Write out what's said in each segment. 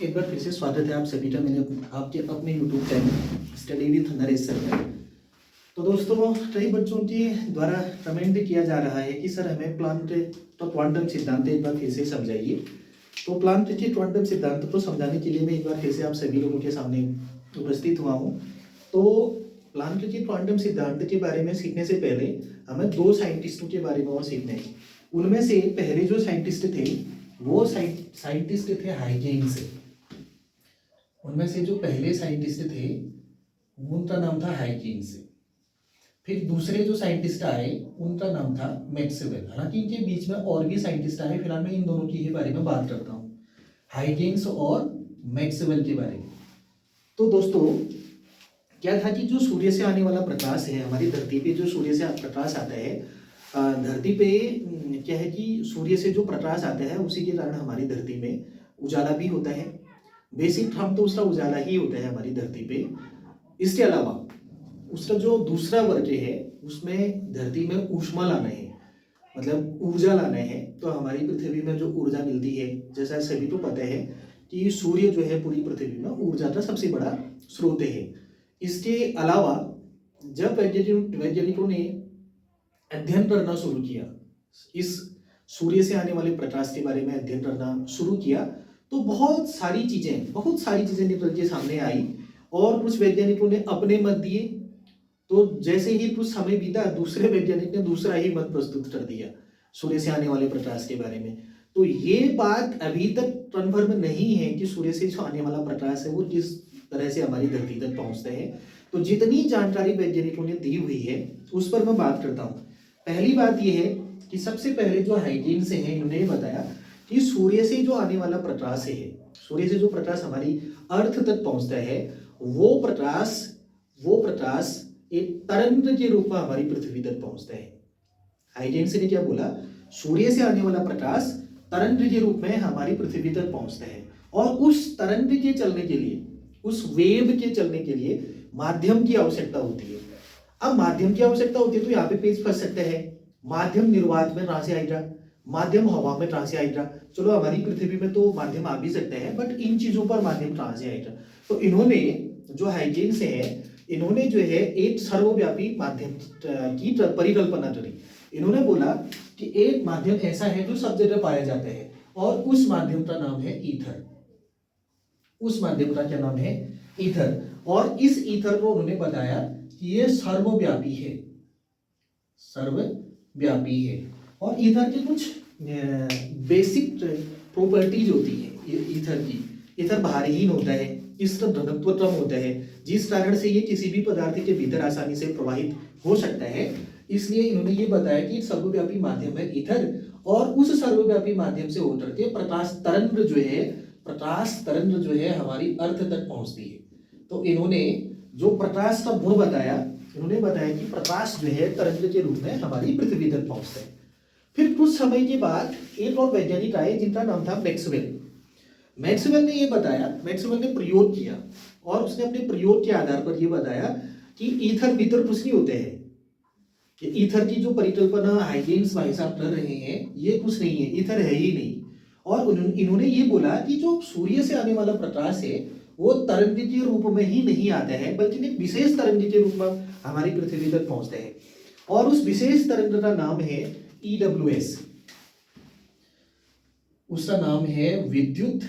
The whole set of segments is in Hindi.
एक बार फिर से स्वागत है आप सभी का मेरे आपके अपने YouTube channel study with Naresh sir में। तो दोस्तों, कई बच्चों के द्वारा कमेंट किया जा रहा है कि सर हमें प्लांट तो क्वांटम सिद्धांत एक बार फिर से समझाइए। तो प्लांट के क्वांटम सिद्धांत को समझाने के लिए मैं एक बार फिर से आप सभी लोगों के सामने उपस्थित हुआ हूँ। तो प्लांट के क्वांटम सिद्धांत के बारे में सीखने से पहले हमें दो साइंटिस्टों के बारे में और सीखना है। उनमें से पहले जो साइंटिस्ट थे वो साइंटिस्ट थे हाइजेंस। उनमें से जो पहले साइंटिस्ट थे उनका नाम था हाइजेंस। फिर दूसरे जो साइंटिस्ट आए उनका नाम था मैक्सवेल। हालांकि इनके बीच में और भी साइंटिस्ट आए, फिलहाल मैं इन दोनों की ही बारे में बात करता हूँ, हाइजेंस और मैक्सवेल के बारे में। तो दोस्तों, क्या था कि जो सूर्य से आने वाला प्रकाश है, हमारी धरती पे जो सूर्य से प्रकाश आता है, धरती पे क्या है कि सूर्य से जो प्रकाश आता है उसी के कारण हमारी धरती में उजाला भी होता है। बेसिक हम तो उसका उजाला ही होता है हमारी धरती पे। इसके अलावा उसका जो दूसरा वर्ग है उसमें धरती में ऊष्मा लाना है, मतलब ऊर्जा लाना है। तो हमारी पृथ्वी में जो ऊर्जा मिलती है, जैसा सभी को पता है कि सूर्य जो है पूरी पृथ्वी में ऊर्जा का सबसे बड़ा स्रोत है। इसके अलावा जब वैज्ञानिकों ने अध्ययन करना शुरू किया, इस सूर्य से आने वाले प्रकाश के बारे में अध्ययन करना शुरू किया, तो बहुत सारी चीजें निकल के सामने आई और कुछ वैज्ञानिकों ने अपने मत दिए। तो जैसे ही कुछ समय बीता, दूसरे वैज्ञानिक ने दूसरा ही मत प्रस्तुत कर दिया सूर्य से आने वाले प्रकाश के बारे में। तो ये बात अभी तक कन्फर्म नहीं है कि सूर्य से जो आने वाला प्रकाश है वो किस तरह से हमारी धरती तक पहुंचता है। तो जितनी जानकारी वैज्ञानिकों ने दी हुई है उस पर मैं बात करता हूँ। पहली बात यह है कि सबसे पहले जो हाइजेंस है इन्होंने बताया कि सूर्य से जो आने वाला प्रकाश है, सूर्य से जो प्रकाश हमारी अर्थ तक पहुंचता है, वो प्रकाश एक तरंग के रूप में हमारी पृथ्वी तक पहुंचता है। हाइजेंस ने क्या बोला? सूर्य से आने वाला प्रकाश तरंग के रूप में हमारी पृथ्वी तक पहुंचता है और उस तरंग के चलने के लिए, उस वेव के चलने के लिए माध्यम की आवश्यकता होती है। अब माध्यम की आवश्यकता होती है तो यहाँ पे पेज फंस सकते हैं। माध्यम निर्वात में कहां से आएगा? माध्यम हवा में कहां से आएगा? चलो हमारी पृथ्वी में तो माध्यम आ भी सकते हैं, बट इन चीजों पर माध्यम कहां से आएगा? तो इन्होंने जो हाइजेंस है, इन्होंने जो है एक सर्वव्यापी माध्यम की परिकल्पना करी। इन्होंने बोला कि एक माध्यम ऐसा है जो सब जगह पाया जाता है और उस माध्यम का नाम है ईथर। उस माध्यम का क्या नाम है? ईथर। और इस ईथर को उन्होंने बताया कि ये सर्वव्यापी है, सर्वव्यापी है। और ईथर की कुछ बेसिक प्रॉपर्टीज होती है ईथर की। ईथर भारहीन होता है, इसका घनत्व कम होता है, जिस कारण से ये किसी भी पदार्थ के भीतर आसानी से प्रवाहित हो सकता है। इसलिए इन्होंने ये बताया कि सर्वव्यापी माध्यम है ईथर और उस सर्वव्यापी माध्यम से होकर के प्रकाश तरंग जो है हमारी अर्थ तक पहुंचती है। तो इन्होंने जो प्रकाश का गुण बताया, इन्होंने बताया कि प्रकाश जो है तरंग के रूप में हमारी पृथ्वी तक पहुंचता है। फिर कुछ समय के बाद एक और वैज्ञानिक आए जिनका नाम था मैक्सवेल। मैक्सवेल ने ये बताया, मैक्सवेल ने प्रयोग किया और उसने अपने प्रयोग के आधार पर यह बताया कि ईथर भीतर कुछ नहीं होते हैं, कि ईथर की जो परिकल्पना हाइजेंस भाई साहब कर रहे हैं ये कुछ नहीं है, ईथर है ही नहीं। और इन्होंने ये बोला कि जो सूर्य से आने वाला प्रकाश है वो तरंग के रूप में ही नहीं आता है, बल्कि एक विशेष तरंग के रूप में हमारी पृथ्वी तक पहुंचता है और उस विशेष तरंग का नाम है EWS। उसका नाम है विद्युत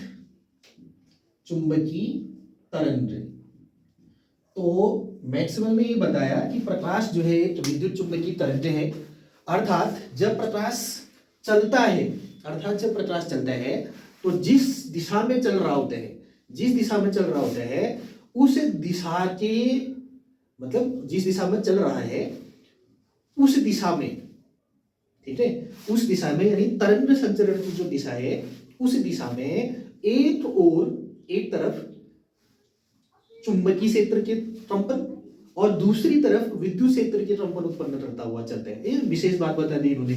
चुंबकीय तरंग। तो मैक्सवेल ने ये बताया कि प्रकाश जो है एक विद्युत चुंबकीय तरंग है, अर्थात जब प्रकाश चलता है तो जिस दिशा में चल रहा होता है उस दिशा के, मतलब जिस दिशा में चल रहा है उस दिशा में, ठीक है, उस दिशा में, यानी तरंग संचरण की जो दिशा है उस दिशा में एक तरफ चुंबकीय क्षेत्र के कंपन और दूसरी तरफ विद्युत क्षेत्र के कंपन उत्पन्न करता हुआ चलता है। ये विशेष बात बता दी इन्होंने।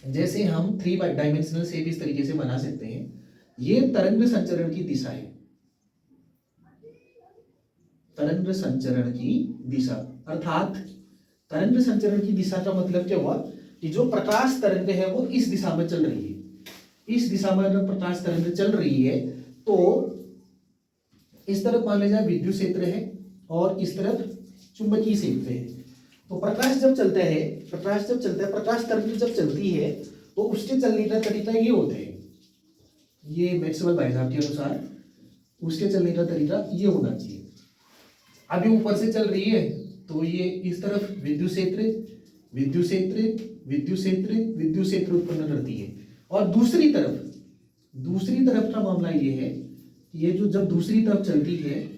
जैसे हम 3 डायमेंशनल शेप इस तरीके से बना सकते हैं। ये तरंग संचरण की दिशा है, तरंग संचरण की दिशा, अर्थात तरंग संचरण की दिशा का मतलब क्या हुआ कि जो प्रकाश तरंग है वो इस दिशा में चल रही है, इस दिशा में अगर प्रकाश तरंग चल रही है तो इस तरफ मान लीजिए विद्युत क्षेत्र है और इस तरफ चुंबकीय क्षेत्र है। तो प्रकाश जब चलता है, प्रकाश तरंग जब चलती है तो उसके चलने का तरीका ये होता है, ये मैक्सवेल भाई साहब के अनुसार उसके चलने का तरीका ये होना चाहिए। अभी ऊपर से चल रही है तो ये इस तरफ विद्युत क्षेत्र विद्युत क्षेत्र विद्युत क्षेत्र विद्युत क्षेत्र उत्पन्न करती है। और दूसरी तरफ का मामला ये है, ये जो जब दूसरी तरफ चलती है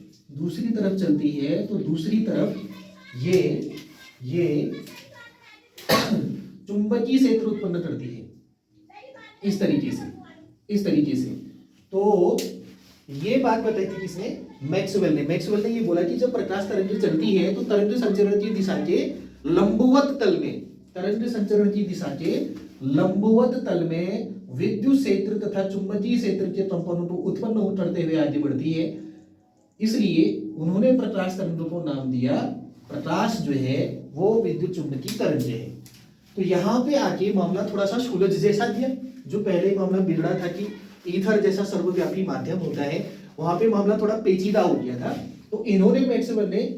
तो दूसरी तरफ ये चुंबकीय क्षेत्र उत्पन्न करती है इस तरीके से। तो ये बात बताई थी किसने? मैक्सवेल ने ये बोला कि जब प्रकाश तरंग चलती है तो तरंग संचरण की दिशा के लंबवत तल में विद्युत क्षेत्र तथा चुंबकीय क्षेत्र के कंपनों को उत्पन्न करते हुए आगे बढ़ती है। इसलिए उन्होंने प्रकाश तरंग को नाम दिया, प्रकाश जो है वो विद्युत चुंबकीय तरंग है। तो यहाँ पे आके मामला थोड़ा सा सुलझ जैसा दिया। जो पहले मामला बिगड़ा था कि ईथर जैसा सर्वव्यापी माध्यम होता है, वहां पे मामला थोड़ा पेचीदा हो गया था। तो इन्होंने मैक्सवेल ने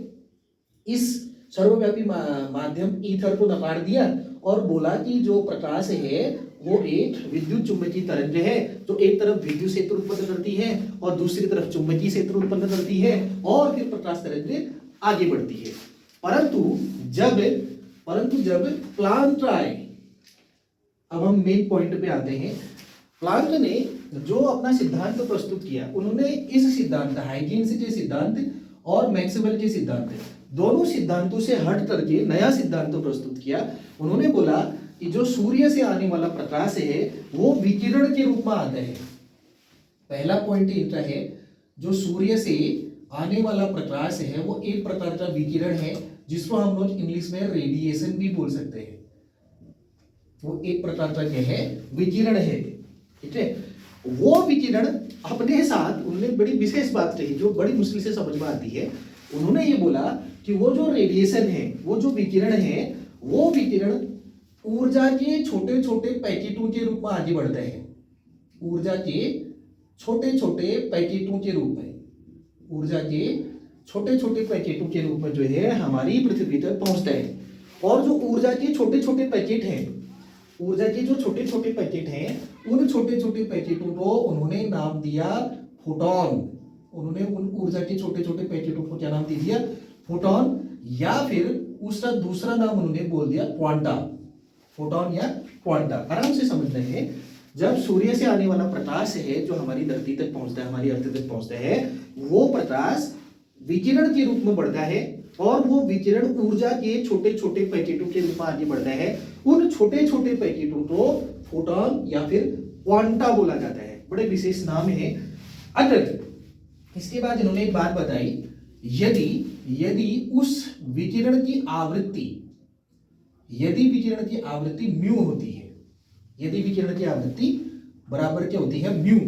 इस सर्वव्यापी माध्यम ईथर को नकार दिया और बोला कि जो प्रकाश है वो एक विद्युत चुंबकीय तरंग है, जो एक तरफ विद्युत क्षेत्र उत्पन्न करती है और दूसरी तरफ चुंबकीय क्षेत्र उत्पन्न करती है और फिर प्रकाश तरंग आगे बढ़ती है। परंतु जब प्लांक आए, अब हम मेन पॉइंट पे आते हैं। प्लांक ने जो अपना सिद्धांत प्रस्तुत किया, उन्होंने इस सिद्धांत हाइगेन्स के सिद्धांत और मैक्सवेल के सिद्धांत दोनों सिद्धांतों से हट करके नया सिद्धांत प्रस्तुत किया। उन्होंने बोला कि जो सूर्य से आने वाला प्रकाश है वो विकिरण के रूप में आता है। पहला पॉइंट इनका है, जो सूर्य से आने वाला प्रकाश है वो एक प्रकार का विकिरण है, जिसको हम लोग इंग्लिश में रेडिएशन भी बोल सकते हैं। वो एक प्रकार का क्या है? विकिरण है। ठीक है, वो विकिरण अपने साथ उन्होंने बड़ी विशेष बात कही जो बड़ी मुश्किल से समझ में आती है। उन्होंने ये बोला कि वो जो रेडिएशन है, वो जो विकिरण है, वो विकिरण ऊर्जा के छोटे छोटे पैकेटों के रूप में आगे बढ़ता है। ऊर्जा के छोटे छोटे पैकेटों के रूप में, ऊर्जा के छोटे छोटे पैकेटों के रूप में जो है हमारी पृथ्वी तक पहुंचता है। और जो ऊर्जा के छोटे छोटे पैकेट हैं, ऊर्जा के जो छोटे छोटे पैकेट हैं, उन छोटे छोटे पैकेटों को उन्होंने नाम दिया फोटॉन। उन्होंने उन ऊर्जा के छोटे छोटे पैकेटों को क्या नाम दे दिया? फोटॉन, या फिर उसका दूसरा नाम उन्होंने बोल दिया क्वांटा। फोटॉन या क्वांटा, आराम से समझ रहे हैं। जब सूर्य से आने वाला प्रकाश है जो हमारी धरती तक पहुंचता है, हमारी अर्थ तक पहुंचता है, वो प्रकाश विकिरण के रूप में बढ़ता है और वो विकिरण ऊर्जा के छोटे छोटे पैकेटों के रूप में आगे बढ़ता है। उन छोटे छोटे पैकेटों को फोटॉन या फिर क्वांटा बोला जाता है। बड़े विशेष नाम है। अगर इसके बाद इन्होंने एक बात बताई, यदि उस विकिरण की आवृत्ति, यदि विकिरण की आवृत्ति म्यू होती है, यदि विकिरण की आवृत्ति बराबर क्या होती है? म्यू,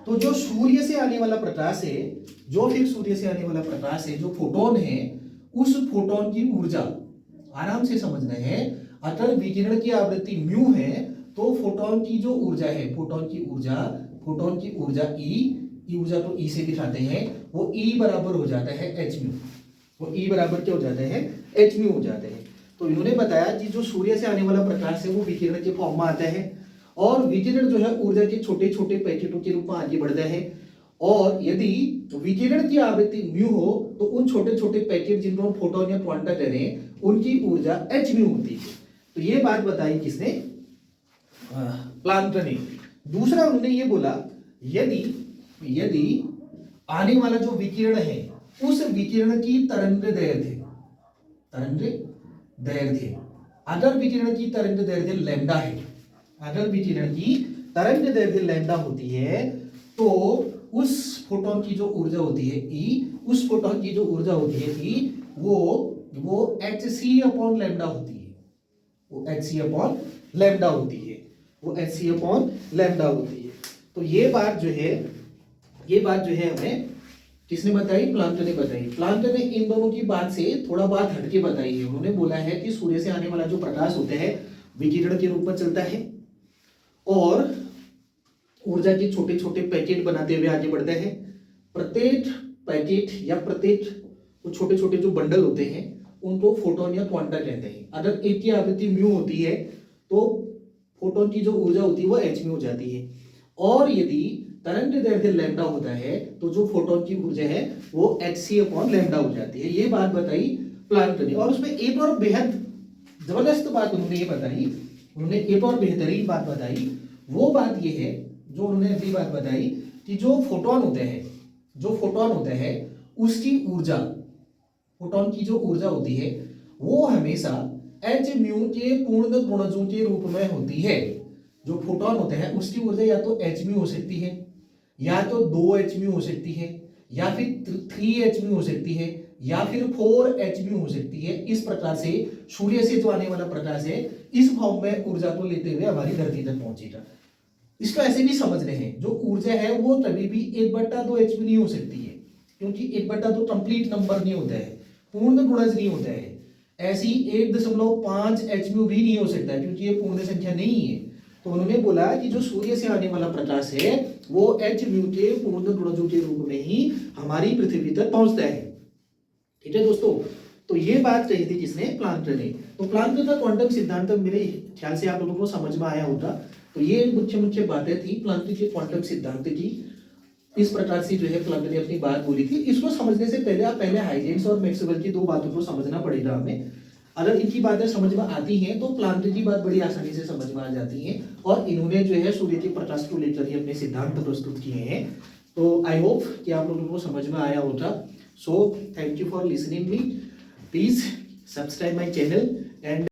तो जो सूर्य से आने वाला प्रकाश है, जो फिर सूर्य से आने वाला प्रकाश है, जो फोटोन है, उस फोटोन की ऊर्जा, आराम से समझना है, अगर विकिरण की आवृत्ति म्यू है तो फोटोन की जो ऊर्जा है, फोटोन की ऊर्जा ई ऊर्जा को ई से दिखाते हैं, वो ई बराबर हो जाता है एच म्यू। वो ई बराबर क्या हो जाता है? एच म्यू हो जाते हैं। तो इन्होंने बताया कि जो सूर्य से आने वाला प्रकाश है वो विकिरण के फॉर्म में आता है और विकिरण जो है ऊर्जा के छोटे छोटे पैकेटों के रूप में आगे बढ़ता है। और यदि विकिरण की आवृत्ति म्यू हो तो उन छोटे छोटे पैकेट जिनको हम फोटोन या क्वांटा कह रहे हैं, उनकी ऊर्जा एच म्यू होती है। तो ये बात बताई किसने? प्लांक ने। दूसरा उन्होंने ये बोला, यदि आने वाला जो विकिरण है उस विकिरण की तरंग दैर्ध्य, अगर विकिरण की तरंग दैर्ध्य लैम्डा है, अगर विकिरण की तरंग दैर्ध्य लैम्डा होती है तो उस फोटोन की जो ऊर्जा होती है ई, उस फोटोन की जो ऊर्जा होती है ई, वो hc अपॉन लैम्डा होती है। वो hc अपॉन लैम्डा होती है। वो hc अपॉन लैम्डा होती है। तो ये बात जो है हमें किसने बताई? प्लांक ने बताई। प्लांक ने इन दोनों की बात से थोड़ा बात हटके बताई है। उन्होंने बोला है कि सूर्य से आने वाला जो प्रकाश होता है विकिरण के रूप में चलता है और ऊर्जा के छोटे छोटे पैकेट बनाते हुए आगे बढ़ते हैं। प्रत्येक पैकेट या प्रत्येक छोटे छोटे जो बंडल होते हैं उनको फोटोन या क्वांटा कहते हैं। अगर एक की आवृत्ति म्यू होती है तो फोटोन की जो ऊर्जा होती है वो एच म्यू हो जाती है, और यदि तरंग दैर्ध्य लैम्डा होता है तो जो फोटोन की ऊर्जा है वो एच सी अपॉन लैम्डा हो जाती है। ये बात बताई प्लांक ने, और उसमें एक और बेहद जबरदस्त बात उन्होंने ये बताई, उन्होंने एक और बेहतरीन बात बताई। वो बात ये है जो उन्होंने अगली बात बताई कि जो फोटोन होते हैं उसकी ऊर्जा, फोटोन की जो ऊर्जा होती है वो हमेशा एच म्यू के पूर्ण गुणजों के रूप में होती है। जो फोटोन होते हैं उसकी ऊर्जा या तो एच म्यू हो सकती है, या तो 2 एच म्यू हो सकती है, या फिर 3 एच म्यू हो सकती है, या फिर 4 एच म्यू हो सकती है। इस प्रकार से सूर्य से जो आने वाला प्रकाश है इस फॉर्म में ऊर्जा को लेते हुए हमारी धरती तक पहुंचेगा। इसको ऐसे भी समझने हैं, जो ऊर्जा है वो कभी भी 1/2 एच म्यू नहीं हो सकती है, क्योंकि 1/2 कंप्लीट नंबर नहीं होता है, पूर्ण गुणज नहीं होता है। ऐसी 1.5 एच म्यू भी नहीं हो सकता है, क्योंकि ये पूर्ण संख्या नहीं है। तो उन्होंने बोला कि जो सूर्य से आने वाला प्रकाश है वो एच म्यू के पूर्ण गुणजों के रूप में ही हमारी पृथ्वी तक पहुंचता है। ठीक है दोस्तों, तो ये बात कही थी किसने, प्लांक ने। तो प्लांक का क्वांटम सिद्धांत मेरे ख्याल से आप लोगों को समझ में आया होगा। तो ये मुख्य मुख्य बातें थी प्लांक के क्वांटम सिद्धांत की। इस प्रकार से जो है प्लांक ने अपनी बात बोली थी। इसको समझने से पहले आप हाइजेंस और मैक्सवेल की 2 बातों को समझना पड़ेगा हमें। अगर इनकी बातें समझ में आती हैं तो प्लांक की बात बड़ी आसानी से समझ में आ जाती है, और इन्होंने जो है सूर्य के प्रकाश को लेकर ही अपने सिद्धांत प्रस्तुत किए हैं। तो आई होप कि आप लोगों को समझ में आया होगा। So thank you for listening me, please subscribe my channel and